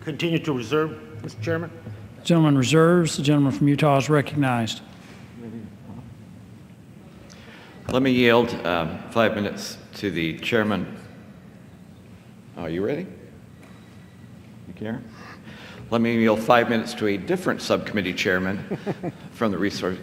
Continue to reserve, Mr. Chairman. The gentleman reserves. The gentleman from Utah is recognized. Let me yield 5 minutes to the chairman. Are you ready? You care? Let me yield 5 minutes to a different subcommittee chairman from the Resource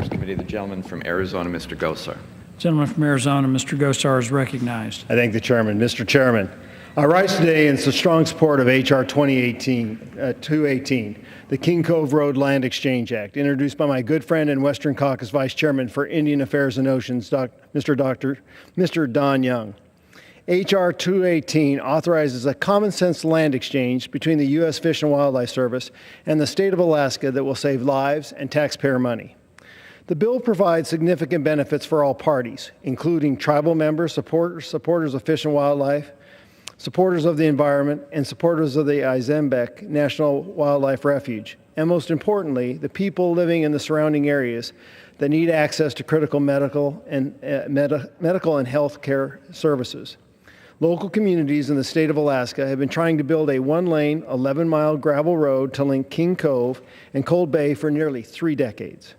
Committee, the gentleman from Arizona, Mr. Gosar. Gentleman from Arizona, Mr. Gosar is recognized. I thank the chairman. Mr. Chairman, I rise today in strong support of H.R. 218, the King Cove Road Land Exchange Act, introduced by my good friend and Western Caucus Vice Chairman for Indian Affairs and Oceans, Mr. Don Young. H.R. 218 authorizes a common-sense land exchange between the U.S. Fish and Wildlife Service and the state of Alaska that will save lives and taxpayer money. The bill provides significant benefits for all parties, including tribal members, supporters of fish and wildlife, supporters of the environment, and supporters of the Izembek National Wildlife Refuge, and most importantly, the people living in the surrounding areas that need access to critical medical and health care services. Local communities in the state of Alaska have been trying to build a one-lane, 11-mile gravel road to link King Cove and Cold Bay for nearly 3 decades.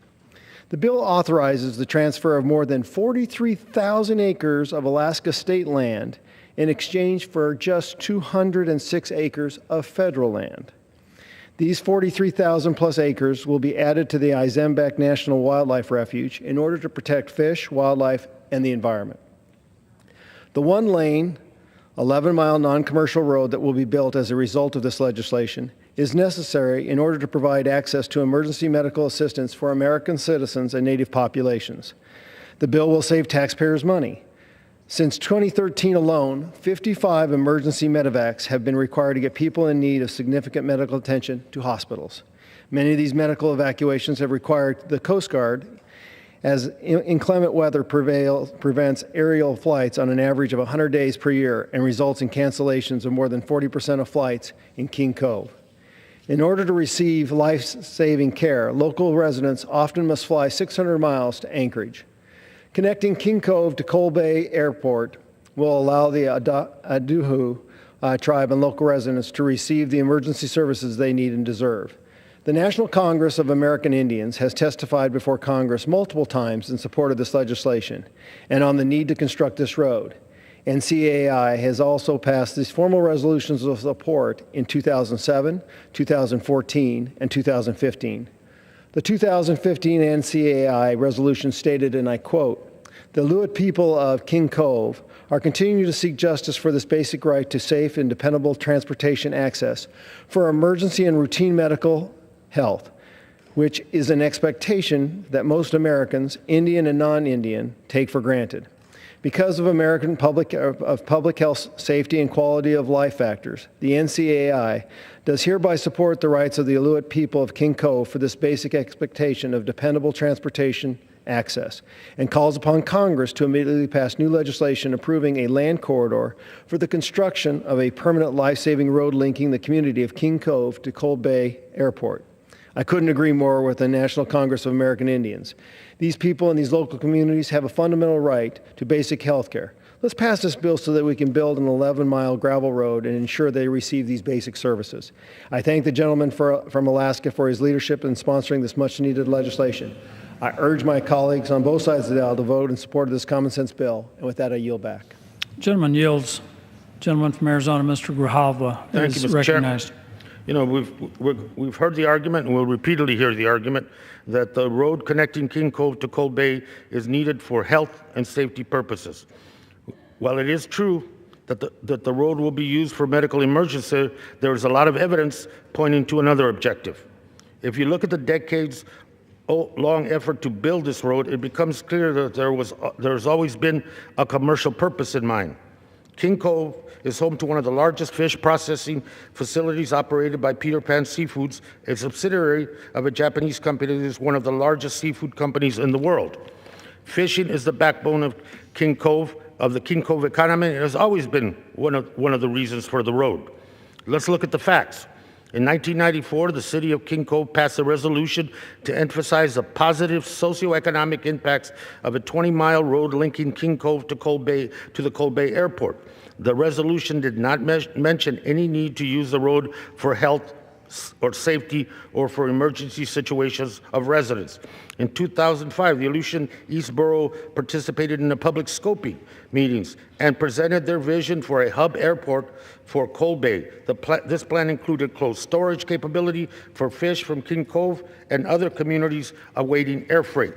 The bill authorizes the transfer of more than 43,000 acres of Alaska state land in exchange for just 206 acres of federal land. These 43,000 plus acres will be added to the Izembek National Wildlife Refuge in order to protect fish, wildlife, and the environment. The one-lane, 11-mile non-commercial road that will be built as a result of this legislation is necessary in order to provide access to emergency medical assistance for American citizens and Native populations. The bill will save taxpayers money. Since 2013 alone, 55 emergency medevacs have been required to get people in need of significant medical attention to hospitals. Many of these medical evacuations have required the Coast Guard, as inclement weather prevents aerial flights on an average of 100 days per year and results in cancellations of more than 40% of flights in King Cove. In order to receive life-saving care, local residents often must fly 600 miles to Anchorage. Connecting King Cove to Cold Bay Airport will allow the Aduhu tribe and local residents to receive the emergency services they need and deserve. The National Congress of American Indians has testified before Congress multiple times in support of this legislation and on the need to construct this road. NCAI has also passed these formal resolutions of support in 2007, 2014, and 2015. The 2015 NCAI resolution stated, and I quote, "The Aleut people of King Cove are continuing to seek justice for this basic right to safe and dependable transportation access for emergency and routine medical health, which is an expectation that most Americans, Indian and non-Indian, take for granted. Because of American public health safety and quality of life factors, the NCAI does hereby support the rights of the Aleut people of King Cove for this basic expectation of dependable transportation access, and calls upon Congress to immediately pass new legislation approving a land corridor for the construction of a permanent life-saving road linking the community of King Cove to Cold Bay Airport." I couldn't agree more with the National Congress of American Indians. These people in these local communities have a fundamental right to basic health care. Let's pass this bill so that we can build an 11-mile gravel road and ensure they receive these basic services. I thank the gentleman from Alaska for his leadership in sponsoring this much-needed legislation. I urge my colleagues on both sides of the aisle to vote in support of this common-sense bill. And with that, I yield back. Gentleman yields. Gentleman from Arizona, Mr. Grijalva, is recognized. Chair. You know, we've heard the argument, and we'll repeatedly hear the argument, that the road connecting King Cove to Cold Bay is needed for health and safety purposes. While it is true that the road will be used for medical emergency, there is a lot of evidence pointing to another objective. If you look at the decades-long effort to build this road, it becomes clear that there's always been a commercial purpose in mind. King Cove is home to one of the largest fish processing facilities operated by Peter Pan Seafoods, a subsidiary of a Japanese company that is one of the largest seafood companies in the world. Fishing is the backbone of the King Cove economy, and has always been one of the reasons for the road. Let's look at the facts. In 1994, the city of King Cove passed a resolution to emphasize the positive socioeconomic impacts of a 20-mile road linking King Cove to the Cold Bay Airport. The resolution did not mention any need to use the road for health or safety or for emergency situations of residents. In 2005, the Aleutian East Borough participated in the public scoping meetings and presented their vision for a hub airport for Cold Bay. This plan included closed storage capability for fish from King Cove and other communities awaiting air freight.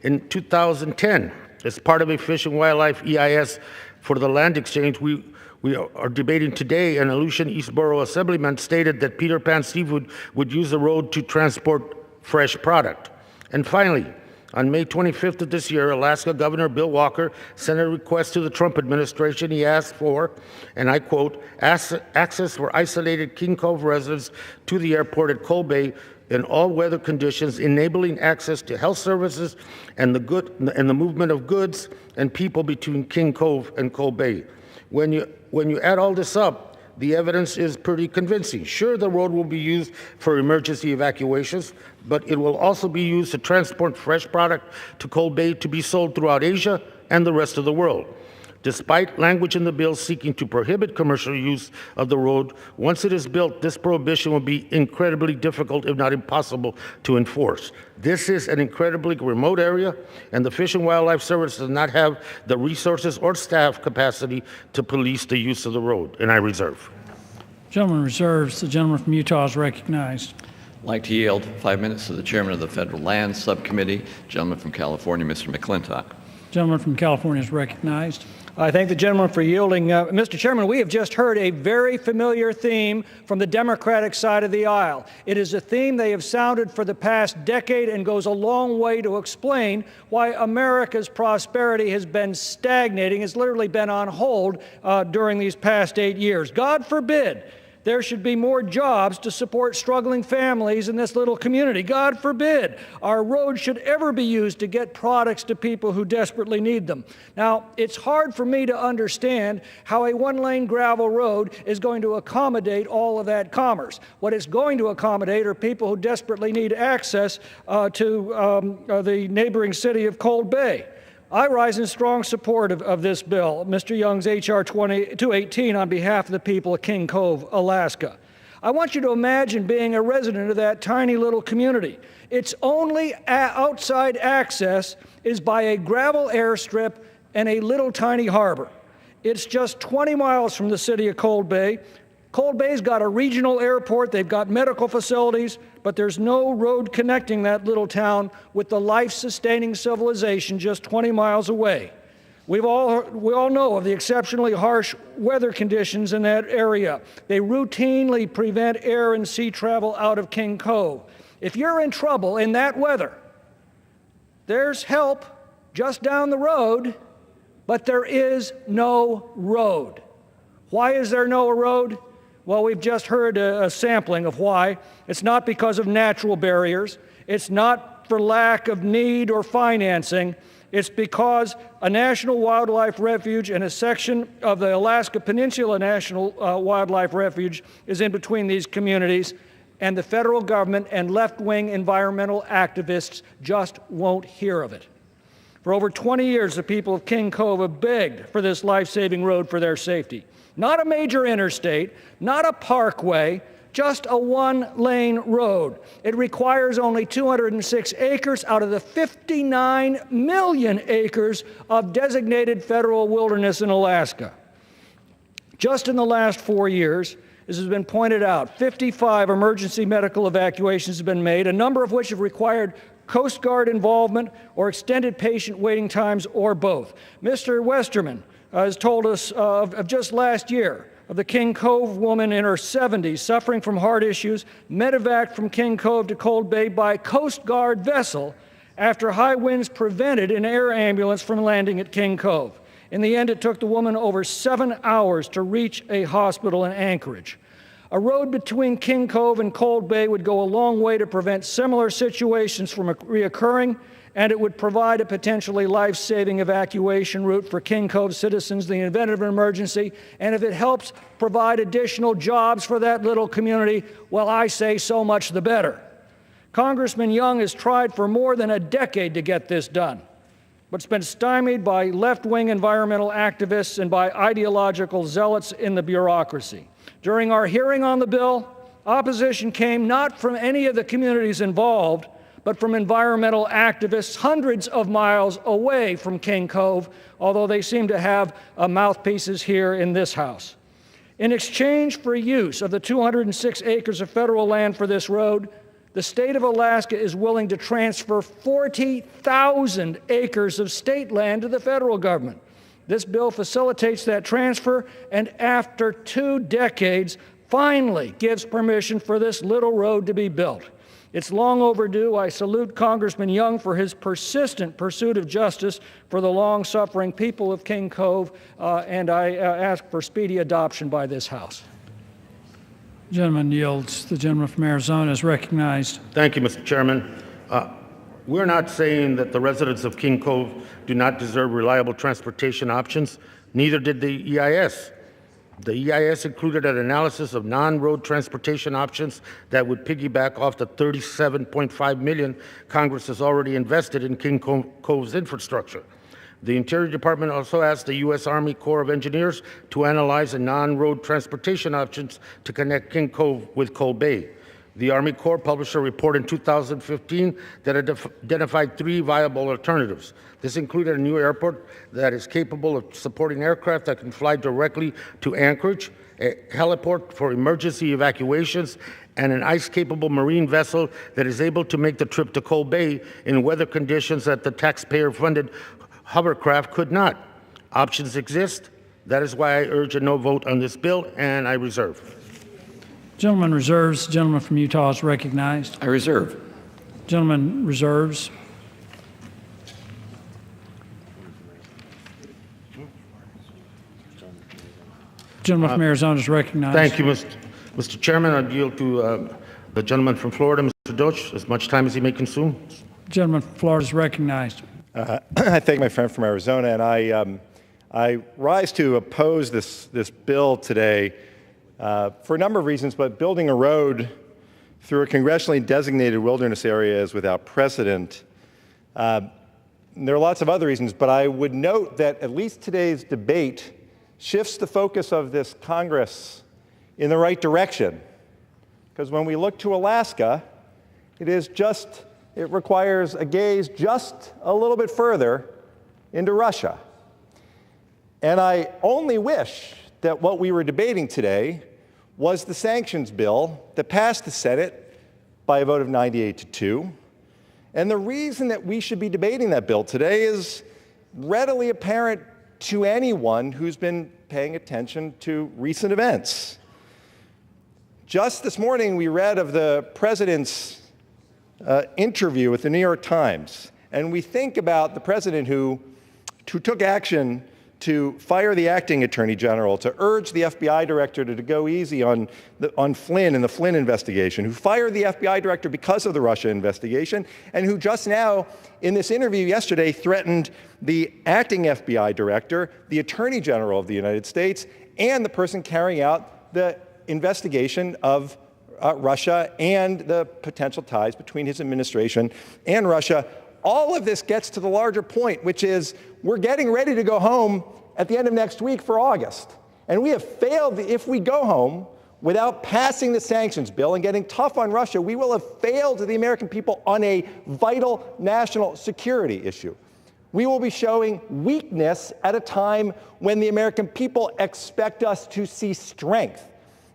In 2010, as part of a Fish and Wildlife EIS for the land exchange we are debating today, an Aleutian East Borough Assemblyman stated that Peter Pan Seafood would use the road to transport fresh product. And finally, on May 25th of this year, Alaska Governor Bill Walker sent a request to the Trump administration. He asked for, and I quote, access for isolated King Cove residents to the airport at Cold Bay in all weather conditions, enabling access to health services and the movement of goods and people between King Cove and Cold Bay. When you add all this up, the evidence is pretty convincing. Sure, the road will be used for emergency evacuations, but it will also be used to transport fresh product to Cold Bay to be sold throughout Asia and the rest of the world. Despite language in the bill seeking to prohibit commercial use of the road, once it is built, this prohibition will be incredibly difficult, if not impossible, to enforce. This is an incredibly remote area, and the Fish and Wildlife Service does not have the resources or staff capacity to police the use of the road, and I reserve. Gentleman reserves. The gentleman from Utah is recognized. I'd like to yield 5 minutes to the chairman of the Federal Lands Subcommittee, gentleman from California, Mr. McClintock. Gentleman from California is recognized. I thank the gentleman for yielding. Mr. Chairman, we have just heard a very familiar theme from the Democratic side of the aisle. It is a theme they have sounded for the past decade and goes a long way to explain why America's prosperity has been stagnating, has literally been on hold during these past 8 years. God forbid there should be more jobs to support struggling families in this little community. God forbid our roads should ever be used to get products to people who desperately need them. Now, it's hard for me to understand how a one-lane gravel road is going to accommodate all of that commerce. What it's going to accommodate are people who desperately need access to the neighboring city of Cold Bay. I rise in strong support of this bill, Mr. Young's H.R. 218, on behalf of the people of King Cove, Alaska. I want you to imagine being a resident of that tiny little community. Its only outside access is by a gravel airstrip and a little tiny harbor. It's just 20 miles from the city of Cold Bay. Cold Bay's got a regional airport, they've got medical facilities, but there's no road connecting that little town with the life-sustaining civilization just 20 miles away. We all know of the exceptionally harsh weather conditions in that area. They routinely prevent air and sea travel out of King Cove. If you're in trouble in that weather, there's help just down the road, but there is no road. Why is there no road? Well, we've just heard a sampling of why. It's not because of natural barriers. It's not for lack of need or financing. It's because a national wildlife refuge and a section of the Alaska Peninsula National Wildlife Refuge is in between these communities, and the federal government and left-wing environmental activists just won't hear of it. For over 20 years, the people of King Cove have begged for this life-saving road for their safety. Not a major interstate, not a parkway, just a one-lane road. It requires only 206 acres out of the 59 million acres of designated federal wilderness in Alaska. Just in the last 4 years, as has been pointed out, 55 emergency medical evacuations have been made, a number of which have required Coast Guard involvement or extended patient waiting times or both. Mr. Westerman has told us of just last year of the King Cove woman in her 70s suffering from heart issues, medevac from King Cove to Cold Bay by Coast Guard vessel after high winds prevented an air ambulance from landing at King Cove. In the end, it took the woman over 7 hours to reach a hospital in Anchorage. A road between King Cove and Cold Bay would go a long way to prevent similar situations from reoccurring, and it would provide a potentially life-saving evacuation route for King Cove citizens in the event of an emergency. And if it helps provide additional jobs for that little community, well, I say so much the better. Congressman Young has tried for more than a decade to get this done. but it's been stymied by left-wing environmental activists and by ideological zealots in the bureaucracy. During our hearing on the bill, opposition came not from any of the communities involved, but from environmental activists hundreds of miles away from King Cove, although they seem to have mouthpieces here in this House. In exchange for use of the 206 acres of federal land for this road, the state of Alaska is willing to transfer 40,000 acres of state land to the federal government. This bill facilitates that transfer, and after 2 decades, finally gives permission for this little road to be built. It's long overdue. I salute Congressman Young for his persistent pursuit of justice for the long-suffering people of King Cove, and I ask for speedy adoption by this House. Gentleman yields. The gentleman from Arizona is recognized. Thank you, Mr. Chairman. We're not saying that the residents of King Cove do not deserve reliable transportation options. Neither did the EIS. The EIS included an analysis of non-road transportation options that would piggyback off the $37.5 million Congress has already invested in King Cove's infrastructure. The Interior Department also asked the U.S. Army Corps of Engineers to analyze the non-road transportation options to connect King Cove with Cold Bay. The Army Corps published a report in 2015 that identified 3 viable alternatives. This included a new airport that is capable of supporting aircraft that can fly directly to Anchorage, a heliport for emergency evacuations, and an ice-capable marine vessel that is able to make the trip to Cold Bay in weather conditions that the taxpayer-funded hovercraft could not. Options exist. That is why I urge a no vote on this bill, and I reserve. Gentleman reserves. The gentleman from Utah is recognized. I reserve. Gentleman reserves. Gentleman from Arizona is recognized. Thank you, Mr. Chairman. I yield to the gentleman from Florida, Mr. Deutsch, as much time as he may consume. Gentleman from Florida is recognized. I thank my friend from Arizona, and I rise to oppose this bill today for a number of reasons, but building a road through a congressionally designated wilderness area is without precedent. There are lots of other reasons, but I would note that at least today's debate shifts the focus of this Congress in the right direction. Because when we look to Alaska, it requires a gaze just a little bit further into Russia. And I only wish that what we were debating today was the sanctions bill that passed the Senate by a vote of 98-2. And the reason that we should be debating that bill today is readily apparent to anyone who's been paying attention to recent events. Just this morning, we read of the president's interview with the New York Times, and we think about the president who took action to fire the acting attorney general, to urge the FBI director to go easy on Flynn and the Flynn investigation, who fired the FBI director because of the Russia investigation, and who just now, in this interview yesterday, threatened the acting FBI director, the attorney general of the United States, and the person carrying out the investigation of Russia and the potential ties between his administration and Russia. All of this gets to the larger point, which is we're getting ready to go home at the end of next week for August. And we have failed. If we go home without passing the sanctions bill and getting tough on Russia, we will have failed the American people on a vital national security issue. We will be showing weakness at a time when the American people expect us to see strength,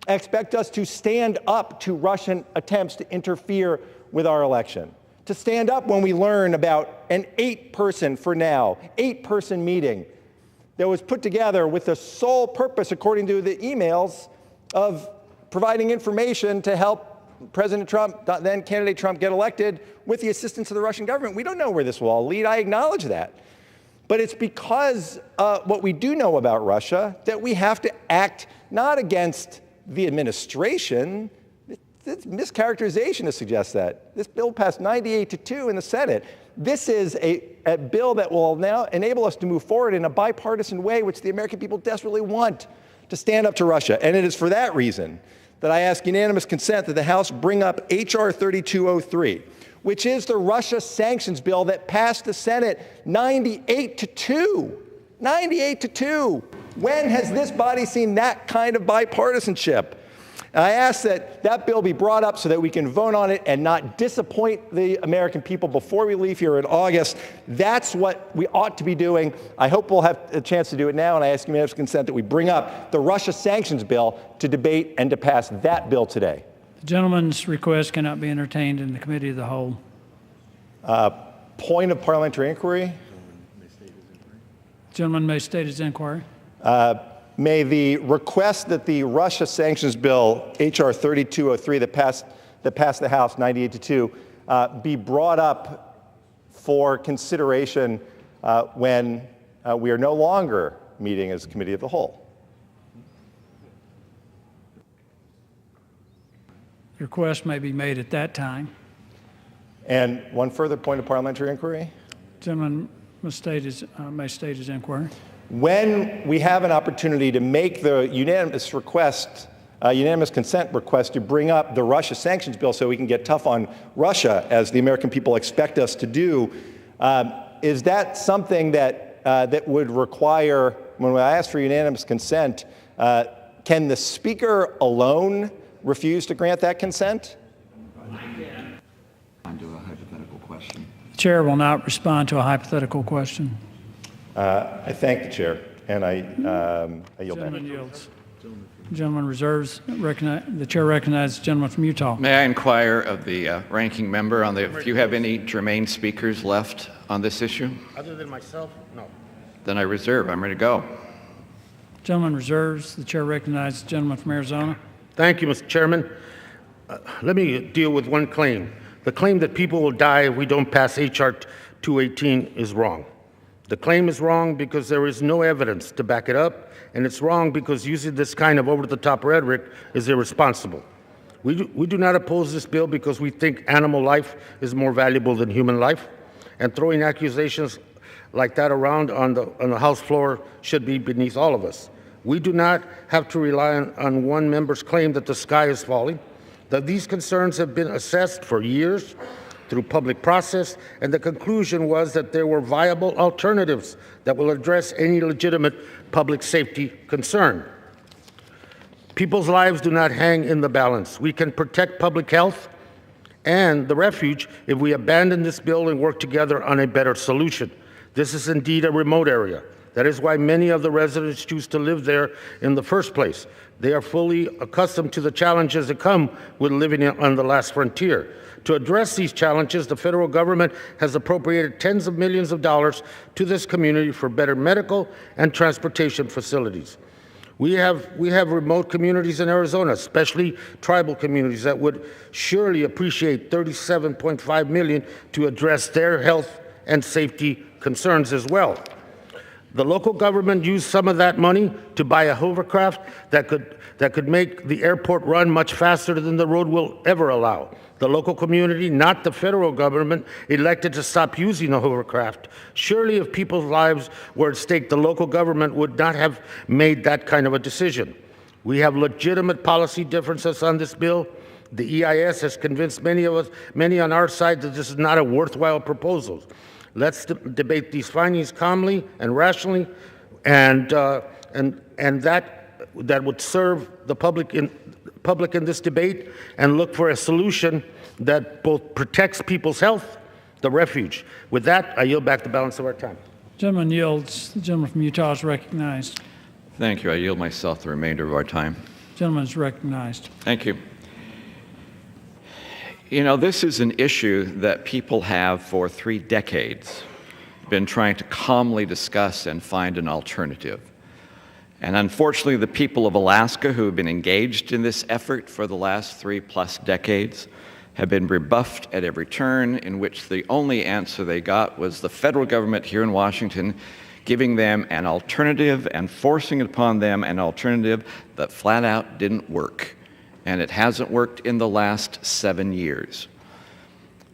expect us to stand up to Russian attempts to interfere with our election, to stand up when we learn about an 8-person meeting that was put together with the sole purpose, according to the emails, of providing information to help President Trump, then candidate Trump, get elected with the assistance of the Russian government. We don't know where this will all lead. I acknowledge that. But it's because what we do know about Russia that we have to act not against the administration. It's mischaracterization to suggest that. This bill passed 98-2 in the Senate. This is a bill that will now enable us to move forward in a bipartisan way, which the American people desperately want, to stand up to Russia. And it is for that reason that I ask unanimous consent that the House bring up H.R. 3203, which is the Russia sanctions bill that passed the Senate 98-2. 98-2. When has this body seen that kind of bipartisanship? And I ask that that bill be brought up so that we can vote on it and not disappoint the American people before we leave here in August. That's what we ought to be doing. I hope we'll have a chance to do it now, and I ask unanimous consent that we bring up the Russia sanctions bill to debate and to pass that bill today. The gentleman's request cannot be entertained in the committee of the whole. Point of parliamentary inquiry. The gentleman may state his inquiry. May the request that the Russia sanctions bill, H.R. 3203, that passed the House 98-2, be brought up for consideration when we are no longer meeting as a committee of the whole. The request may be made at that time. And one further point of parliamentary inquiry. The gentleman may state his inquiry. When we have an opportunity to make the unanimous consent request to bring up the Russia sanctions bill so we can get tough on Russia, as the American people expect us to do, is that something that would require, when I ask for unanimous consent, can the Speaker alone refuse to grant that consent? On to a hypothetical question. The chair will not respond to a hypothetical question. I thank the chair, and I yield back. Gentleman yields. Gentleman reserves. The chair recognizes the gentleman from Utah. May I inquire of the ranking member on if you have any germane speakers left on this issue? Other than myself, no. Then I reserve. I'm ready to go. Gentleman reserves. The chair recognizes the gentleman from Arizona. Thank you, Mr. Chairman. Let me deal with one claim. The claim that people will die if we don't pass H.R. 218 is wrong. The claim is wrong because there is no evidence to back it up, and it's wrong because using this kind of over-the-top rhetoric is irresponsible. We do not oppose this bill because we think animal life is more valuable than human life, and throwing accusations like that around on the House floor should be beneath all of us. We do not have to rely on one member's claim that the sky is falling, that these concerns have been assessed for years through public process, and the conclusion was that there were viable alternatives that will address any legitimate public safety concern. People's lives do not hang in the balance. We can protect public health and the refuge if we abandon this bill and work together on a better solution. This is indeed a remote area. That is why many of the residents choose to live there in the first place. They are fully accustomed to the challenges that come with living on the last frontier. To address these challenges, the federal government has appropriated tens of millions of dollars to this community for better medical and transportation facilities. We have remote communities in Arizona, especially tribal communities, that would surely appreciate $37.5 million to address their health and safety concerns as well. The local government used some of that money to buy a hovercraft that could make the airport run much faster than the road will ever allow. The local community, not the federal government, elected to stop using the hovercraft. Surely if people's lives were at stake, the local government would not have made that kind of a decision. We have legitimate policy differences on this bill. The EIS has convinced many on our side that this is not a worthwhile proposal. Let's debate these findings calmly and rationally, and that would serve the public in this debate, and look for a solution that both protects people's health, the refuge. With that, I yield back the balance of our time. Gentleman yields. The gentleman from Utah is recognized. Thank you. I yield myself the remainder of our time. Gentleman is recognized. Thank you. You know, this is an issue that people have for 3 decades been trying to calmly discuss and find an alternative. And unfortunately, the people of Alaska who have been engaged in this effort for the last 3+ decades have been rebuffed at every turn, in which the only answer they got was the federal government here in Washington giving them an alternative and forcing upon them an alternative that flat out didn't work. And it hasn't worked in the last 7 years.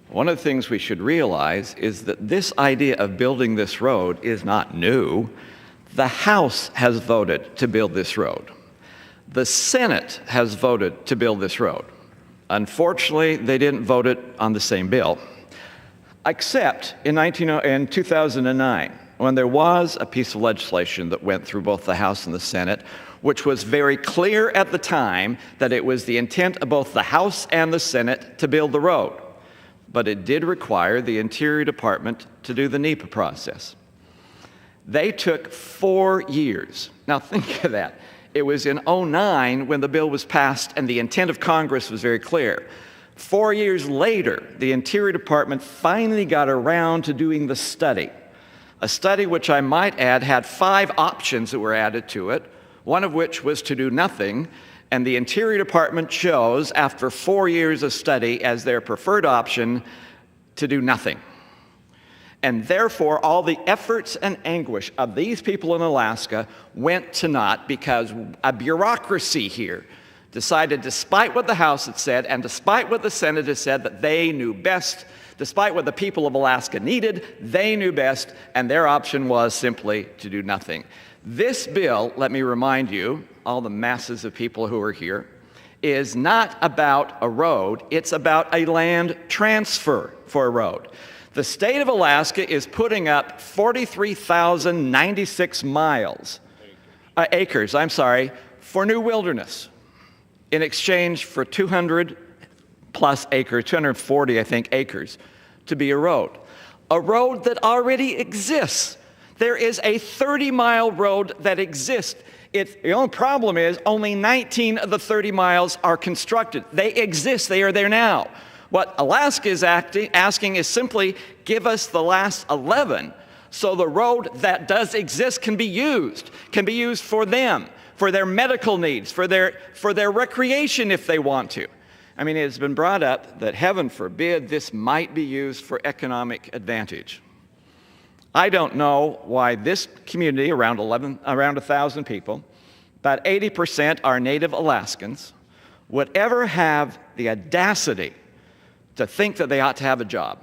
One of the things we should realize is that this idea of building this road is not new. The House has voted to build this road. The Senate has voted to build this road. Unfortunately, they didn't vote it on the same bill. except in 2009, when there was a piece of legislation that went through both the House and the Senate, which was very clear at the time that it was the intent of both the House and the Senate to build the road. But it did require the Interior Department to do the NEPA process. They took 4 years. Now think of that. It was in 2009 when the bill was passed and the intent of Congress was very clear. 4 years later, the Interior Department finally got around to doing the study. A study which I might add had 5 options that were added to it, one of which was to do nothing, and the Interior Department chose, after 4 years of study, as their preferred option, to do nothing. And therefore, all the efforts and anguish of these people in Alaska went to naught because a bureaucracy here decided, despite what the House had said and despite what the Senate had said, that they knew best. Despite what the people of Alaska needed, they knew best, and their option was simply to do nothing. This bill, let me remind you, all the masses of people who are here, is not about a road, it's about a land transfer for a road. The state of Alaska is putting up 43,096 acres, for new wilderness in exchange for 200 plus acres, 240, I think, acres to be a road. A road that already exists. There is a 30-mile road that exists. The only problem is only 19 of the 30 miles are constructed. They exist. They are there now. What Alaska is asking is simply give us the last 11 so the road that does exist can be used for them, for their medical needs, for their recreation if they want to. I mean, it's been brought up that, heaven forbid, this might be used for economic advantage. I don't know why this community, around 1,000 people, about 80% are native Alaskans, would ever have the audacity to think that they ought to have a job,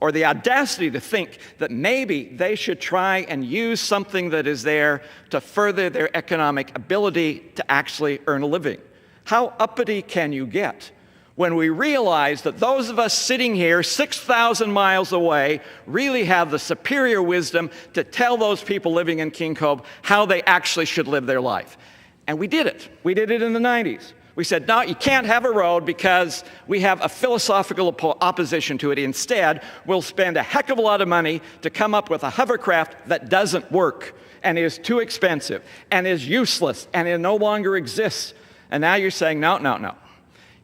or the audacity to think that maybe they should try and use something that is there to further their economic ability to actually earn a living. How uppity can you get when we realize that those of us sitting here 6,000 miles away really have the superior wisdom to tell those people living in King Cove how they actually should live their life? And we did it. We did it in the 90s. We said, no, you can't have a road because we have a philosophical opposition to it. Instead, we'll spend a heck of a lot of money to come up with a hovercraft that doesn't work and is too expensive and is useless and it no longer exists. And now you're saying, no.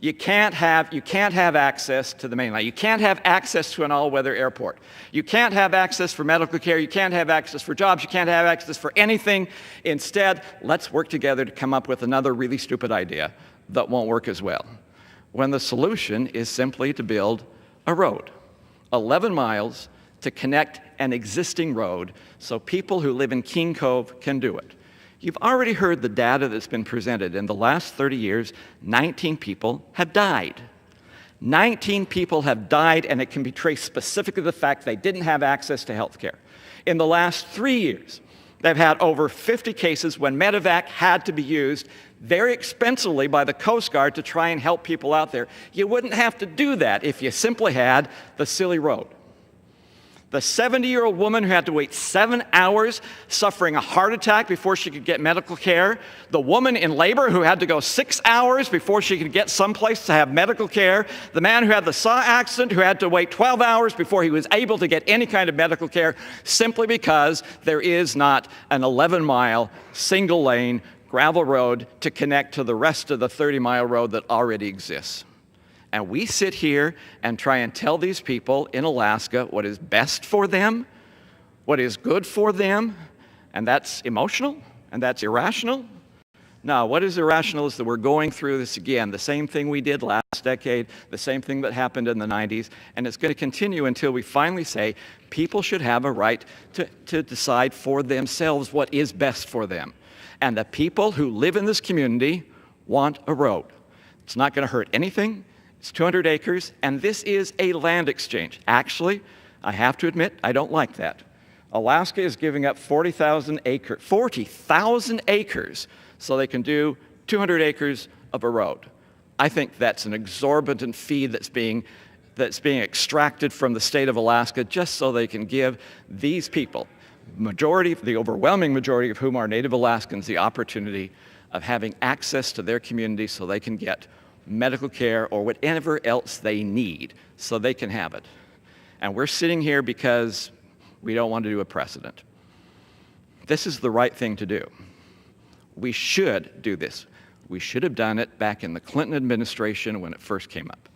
You can't have access to the mainland. You can't have access to an all-weather airport. You can't have access for medical care. You can't have access for jobs. You can't have access for anything. Instead, let's work together to come up with another really stupid idea that won't work as well, when the solution is simply to build a road, 11 miles to connect an existing road so people who live in King Cove can do it. You've already heard the data that's been presented. In the last 30 years, 19 people have died. 19 people have died, and it can be traced specifically to the fact they didn't have access to health care. In the last 3 years, they've had over 50 cases when medevac had to be used very expensively by the Coast Guard to try and help people out there. You wouldn't have to do that if you simply had the silly road. The 70-year-old woman who had to wait 7 hours suffering a heart attack before she could get medical care. The woman in labor who had to go 6 hours before she could get someplace to have medical care. The man who had the saw accident who had to wait 12 hours before he was able to get any kind of medical care simply because there is not an 11-mile single-lane gravel road to connect to the rest of the 30-mile road that already exists. And we sit here and try and tell these people in Alaska what is best for them, what is good for them, and that's emotional, and that's irrational. No, what is irrational is that we're going through this again, the same thing we did last decade, the same thing that happened in the 90s, and it's going to continue until we finally say people should have a right to decide for themselves what is best for them. And the people who live in this community want a road. It's not going to hurt anything. It's 200 acres, and this is a land exchange. Actually, I have to admit, I don't like that. Alaska is giving up 40,000 acres so they can do 200 acres of a road. I think that's an exorbitant fee that's being that's being extracted from the state of Alaska just so they can give these people, the overwhelming majority of whom are Native Alaskans, the opportunity of having access to their community so they can get medical care or whatever else they need so they can have it. And we're sitting here because we don't want to do a precedent. This is the right thing to do. We should do this. We should have done it back in the Clinton administration when it first came up.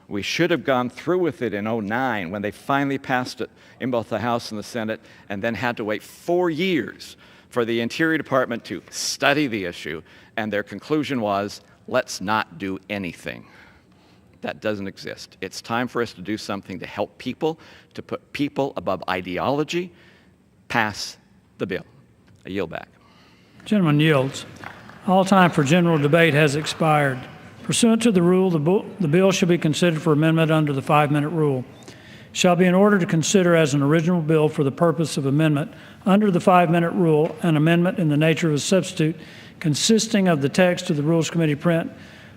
We should have gone through with it in 2009 when they finally passed it in both the House and the Senate, and then had to wait 4 years for the Interior Department to study the issue, and their conclusion was, let's not do anything. That doesn't exist. It's time for us to do something to help people, to put people above ideology. Pass the bill. I yield back. Gentleman yields. All time for general debate has expired. Pursuant to the rule, the bill shall be considered for amendment under the 5-minute rule. Shall be in order to consider as an original bill for the purpose of amendment under the 5-minute rule, an amendment in the nature of a substitute consisting of the text of the Rules Committee Print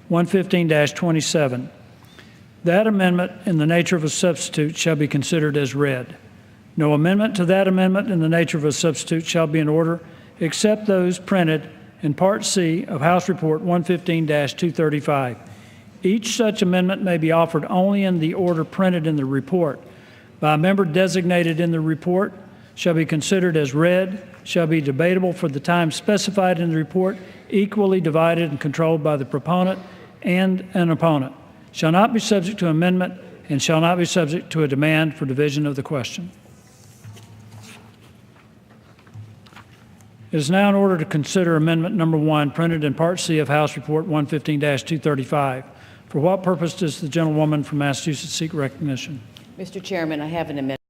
115-27. That amendment in the nature of a substitute shall be considered as read. No amendment to that amendment in the nature of a substitute shall be in order except those printed in Part C of House Report 115-235. Each such amendment may be offered only in the order printed in the report. By a member designated in the report, shall be considered as read, shall be debatable for the time specified in the report, equally divided and controlled by the proponent and an opponent, shall not be subject to amendment, and shall not be subject to a demand for division of the question. It is now in order to consider amendment number 1, printed in Part C of House Report 115-235. For what purpose does the gentlewoman from Massachusetts seek recognition? Mr. Chairman, I have an amendment.